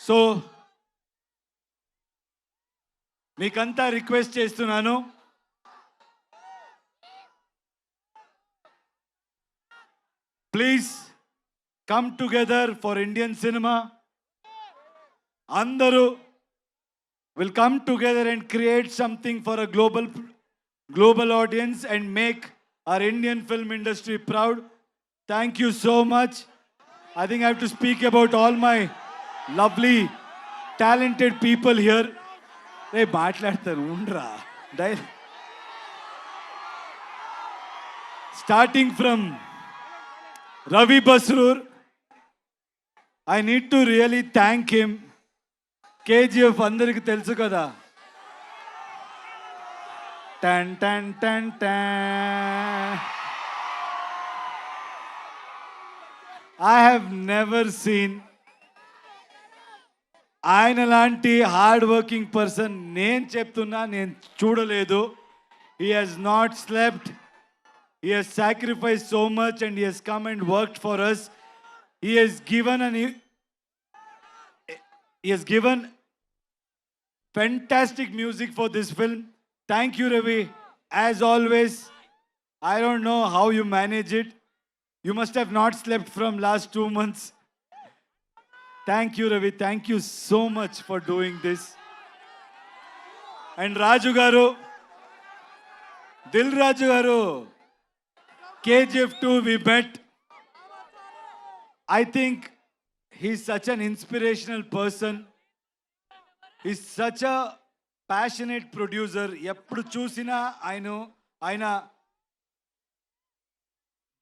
So మీకంతా request చేస్తున్నాను, please come together for Indian cinema. అందరూ will come together and create something for a global audience and make our Indian film industry proud. Thank you so much. I think I have to speak about all my lovely talented people here. Hey, maatladtaru undra. Starting from Ravi Basrur, I need to really thank him. KGF అందరికి తెలుసు కదా. టన్ టన్ టన్ టన్. I have never seen ఆయన లాంటి hard working person నేను చెప్తున్నా, నేను చూడలేదు. He has not slept. He has sacrificed so much and he has come and worked for us. He has given fantastic music for this film. Thank you, Ravi. As always, I don't know how you manage it. You must have not slept from last 2 months. Thank you, Ravi. Thank you so much for doing this. And Raju garu, Dil Raju garu, KGF 2 we met. I think he's such an inspirational person. He's such a passionate producer. ఎప్పుడు చూసినా ఆయన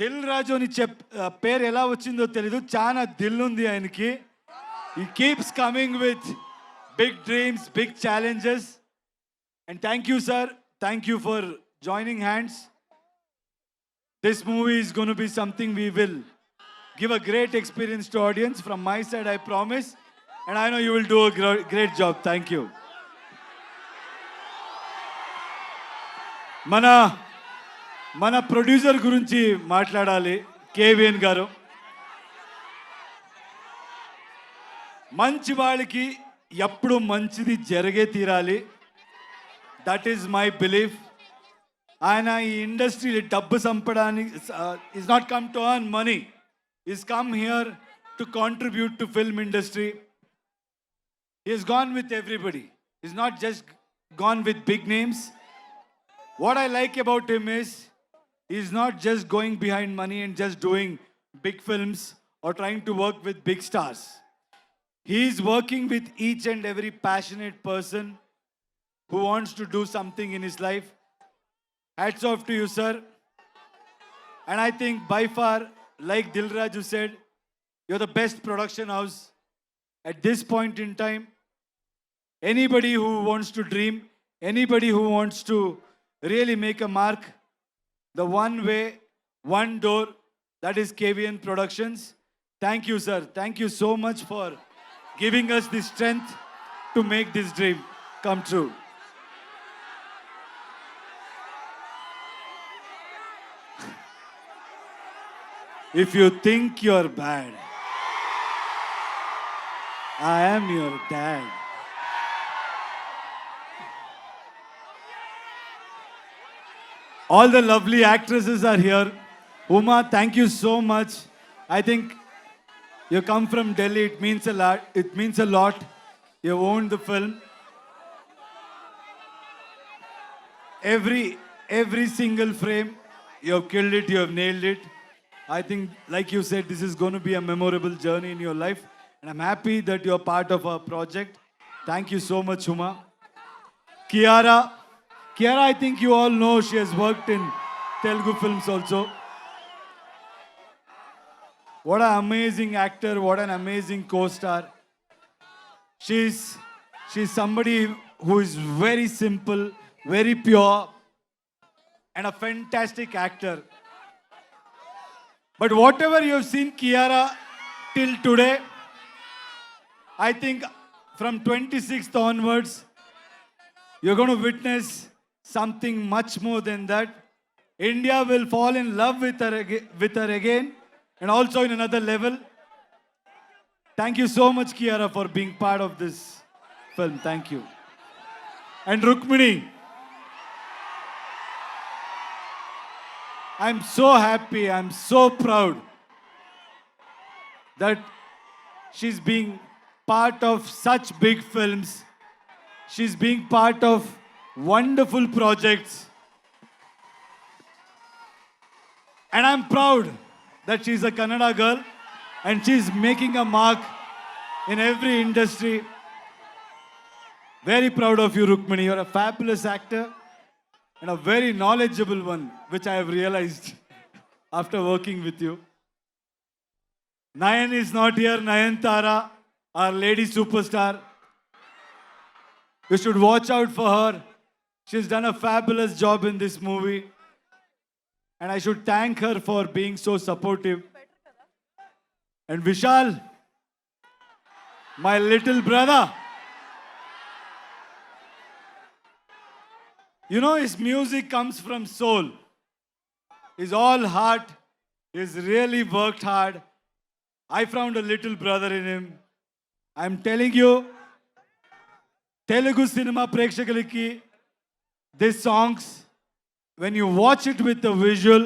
దిల్ రాజు అని పేరు ఎలా వచ్చిందో తెలీదు, చాలా దిల్ ఉంది ఆయనకి. He keeps coming with big dreams, big challenges. And thank you, sir. Thank you for joining hands. This movie is going to be something we will give a great experience to audience. From my side, I promise. And I know you will do a great job. Thank you. మన producer గురించి మాట్లాడాలి. KVN గారు మంచి వాళ్ళకి ఎప్పుడు మంచిది జరిగే తీరాలి. That is my belief. ఆయన ఈ ఇండస్ట్రీ డబ్బు సంపడానికి is not come to earn money, is come here to contribute to film industry. He has gone with everybody. He's not just gone with big names. What I like about him is he's not just going behind money and just doing big films or trying to work with big stars. He's working with each and every passionate person who wants to do something in his life. Hats off to you, sir. And I think by far, like Dilraju said, you're the best production house at this point in time. Anybody who wants to dream, anybody who wants to really make a mark, the one way, one door, that is KVN Productions. Thank you, sir. Thank you so much for giving us the strength to make this dream come true. If you think you're bad, I am your dad. All the lovely actresses are here. Uma, thank you so much. I think you come from Delhi. It means a lot. It means a lot. You owned the film. Every single frame, you have killed it. You have nailed it. I think, like you said, this is going to be a memorable journey in your life. And I'm happy that you're part of our project. Thank you so much, Uma. Kiara, I think you all know she has worked in Telugu films also. What an amazing actor, what an amazing co-star. She's somebody who is very simple, very pure, and a fantastic actor. But whatever you have seen Kiara till today, I think from 26th onwards, you're going to witness something much more than that. India will fall in love with her again, and also in another level. Thank you so much, Kiara, for being part of this film. Thank you. And Rukmini, I'm so happy, I'm so proud that she's being part of such big films. She's being part of wonderful projects. And I'm proud that she's a Kannada girl and she's making a mark in every industry. Very proud of you, Rukmini. You're a fabulous actor and a very knowledgeable one, which I have realized after working with you. Nayan is not here. Nayantara, our lady superstar. You should watch out for her. She's done a fabulous job in this movie. And I should thank her for being so supportive. And Vishal, my little brother. You know, his music comes from soul. He's all heart. He's really worked hard. I found a little brother in him. I'm telling you, Telugu cinema ప్రేక్షకులకి these songs, when you watch it with the visual,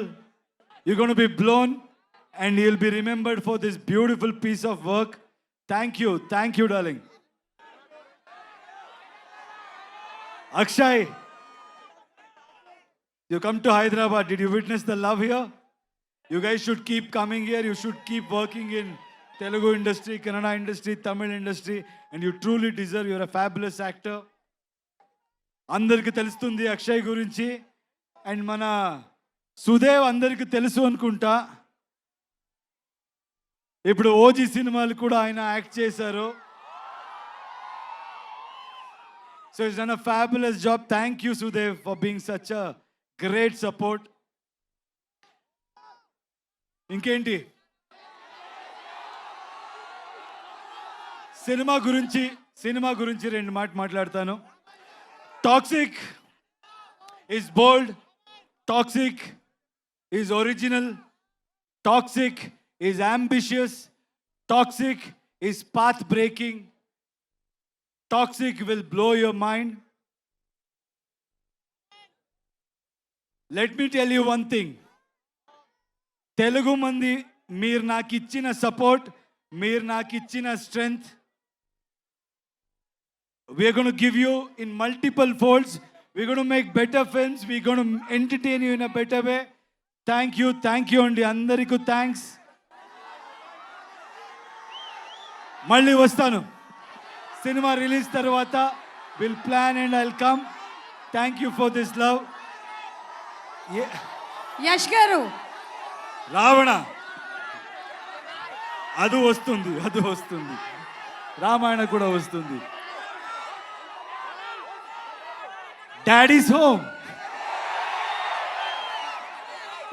you're going to be blown and you'll be remembered for this beautiful piece of work. Thank you, darling. Akshay, you come to Hyderabad. Did you witness the love here? You guys should keep coming here. You should keep working in Telugu industry, Kannada industry, Tamil industry, and you truly deserve. You're a fabulous actor. అందరికి తెలుస్తుంది అక్షయ్ గురించి. And మన సుదేవ్ అందరికి తెలుసు అనుకుంటా. ఇప్పుడు OG సినిమాలు కూడా ఆయన యాక్ట్ చేశారు. So it's done a fabulous job. Thank you Sudev for being such a great support. ఇంకేంటి సినిమా గురించి రెండు మాట్లాడతాను. Toxic is bold, toxic is original, toxic is ambitious, toxic is path breaking, toxic will blow your mind. Let me tell you one thing. Telugu mandi meer నాకు ఇచ్చిన support, meer నాకు ఇచ్చిన strength, we are going to give you in multiple folds. We're going to make better films. We're going to entertain you in a better way. Thank you అండి అందరికీ thanks. మళ్ళీ వస్తాను cinema release తర్వాత. Will plan and I'll come. Thank you for this love. Yash గారు, రావణ అది వస్తుంది. రామాయణ కూడా వస్తుంది. Daddy's home.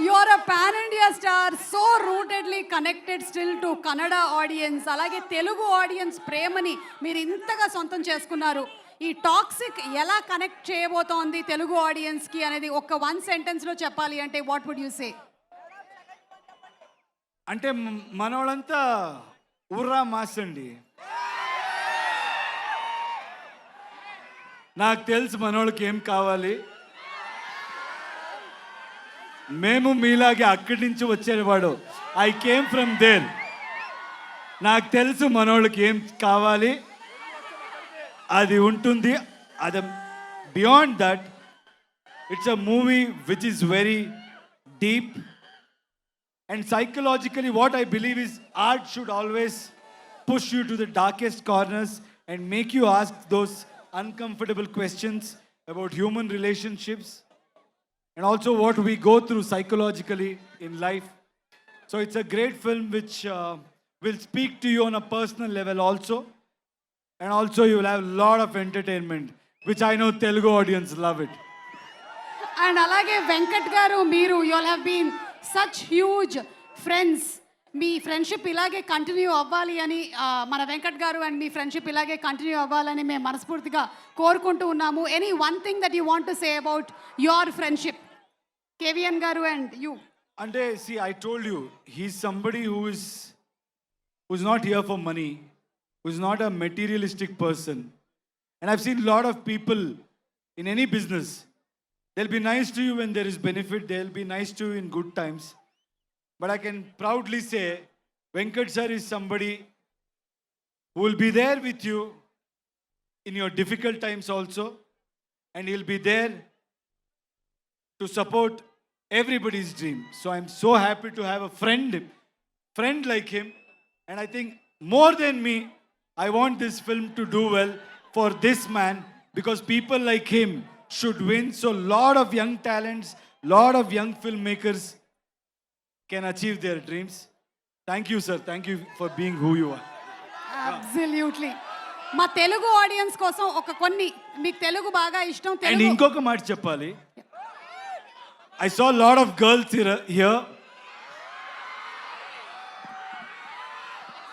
you are a pan India star, so rootedly connected still to Kannada audience. అలాగే తెలుగు ఆడియన్స్ ప్రేమని మీరు ఇంతగా సొంతం చేసుకున్నారు. ఈ టాక్సిక్ ఎలా కనెక్ట్ చేయబోతోంది తెలుగు ఆడియన్స్ కి అనేది ఒక వన్ సెంటెన్స్ లో చెప్పాలి అంటే వాట్ వుడ్ యు సే? అంటే మనోళ్ళంతా ఉర్రా మాస్ అండి. నాకు తెలుసు మనోళ్ళకి ఏం కావాలి. మేము మీలాగే అక్కడి నుంచి వచ్చేవాడు. I came from there. నాకు తెలుసు మనోళ్ళకి ఏం కావాలి. అది ఉంటుంది. అది beyond that it's a movie which is very deep and psychologically what I believe is art should always push you to the darkest corners and make you ask those uncomfortable questions about human relationships and also what we go through psychologically in life. So it's a great film which will speak to you on a personal level also, and also you will have a lot of entertainment which I know Telugu audience love it. And alage Venkat garu, meeru you all have been such huge friends. Me friendship ఇలాగే continue అవ్వాలి అని మన వెంకట్ గారు and me friendship ఇలాగే continue అవ్వాలని మేము మనస్ఫూర్తిగా కోరుకుంటూ ఉన్నాము. Any one thing that you want to say about your friendship, కేవీఎన్ గారు అండ్ యూ? అంటే see, I told you, he's somebody who is who's not here for money, who's not a materialistic person. And I've seen a lot of people in any business. They'll be nice to you when there is benefit, they'll be nice to you in good times. But I can proudly say, Venkat sir is somebody who will be there with you in your difficult times also. And he'll be there to support everybody's dream. So I'm so happy to have a friend like him. And I think more than me, I want this film to do well for this man, because people like him should win. So lot of young talents, lot of young filmmakers can achieve their dreams. Thank you, sir. Thank you for being who you are. Absolutely. మా Telugu audience కోసం ఒక కొన్ని, మీకు తెలుగు బాగా ఇష్టం And Telugu. ఇంకొక మాట చెప్పాలి. I saw a lot of girls here.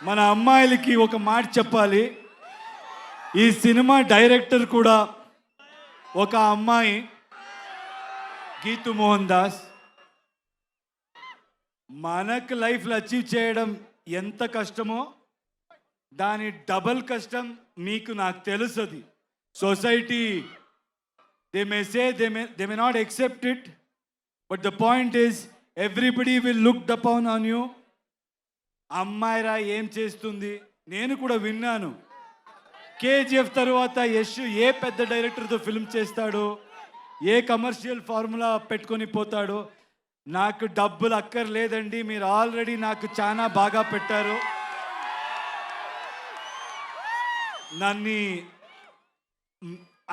మన అమ్మాయిలకి ఒక మాట చెప్పాలి. ఈ సినిమా డైరెక్టర్ కూడా ఒక అమ్మాయి, గీతు మోహన్ దాస్. మనకు లైఫ్లో అచీవ్ చేయడం ఎంత కష్టమో దాని డబల్ కష్టం మీకు నాకు తెలుస్తుంది. Society they may say they may not accept it, but the point is everybody will look upon on you. అమ్మాయిరా ఏం చేస్తుంది, నేను కూడా విన్నాను. కేజీఎఫ్ తర్వాత యశ్ ఏ పెద్ద డైరెక్టర్తో ఫిల్మ్ చేస్తాడో, ఏ కమర్షియల్ ఫార్ములా పెట్టుకొని పోతాడో. నాకు డబ్బులు అక్కర్లేదండి, మీరు ఆల్రెడీ నాకు చాలా బాగా పెట్టారు. నన్ను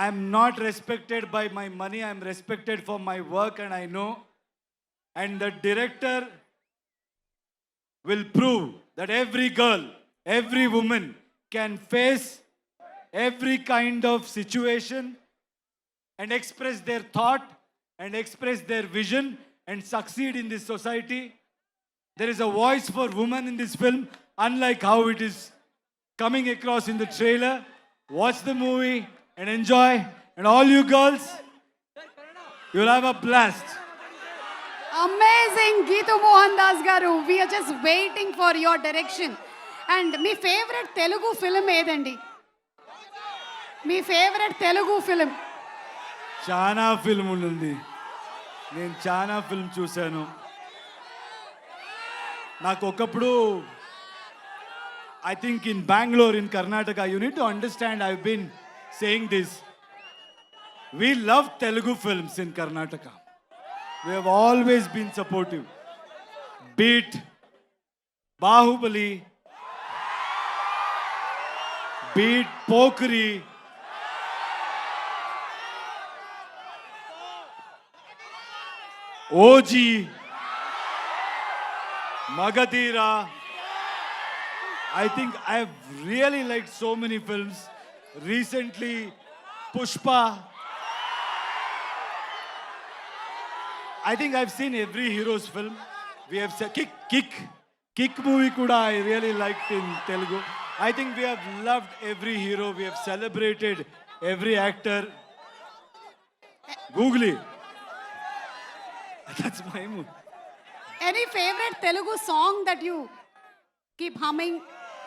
I'm not respected by my money, I'm respected for my work and I know. And the director will prove that every girl, every woman can face every kind of situation and express their thought and express their vision and succeed in this society. There is a voice for women in this film, unlike how it is coming across in the trailer. Watch the movie and enjoy. And all you girls, you'll have a blast. Amazing Geetu Mohandas garu, we are just waiting for your direction. And మీ favourite Telugu film ఏదండి? మీ favourite Telugu film? చాలా film ఉంది, నేను చాలా film చూశాను. నాకు ఒకప్పుడు I think in Bengaluru, in Karnataka, you need to understand, I been saying this, we love Telugu films in Karnataka. We have always been supportive. Beat Bahubali, beat Pokri, OG, Magadira. I think I have really liked so many films. Recently, Pushpa. I think I've seen every hero's film. We have said Kick movie kuda I really liked in Telugu. I think we have loved every hero. We have celebrated every actor. Googly. That's my mood. Any favorite Telugu song that you keep humming?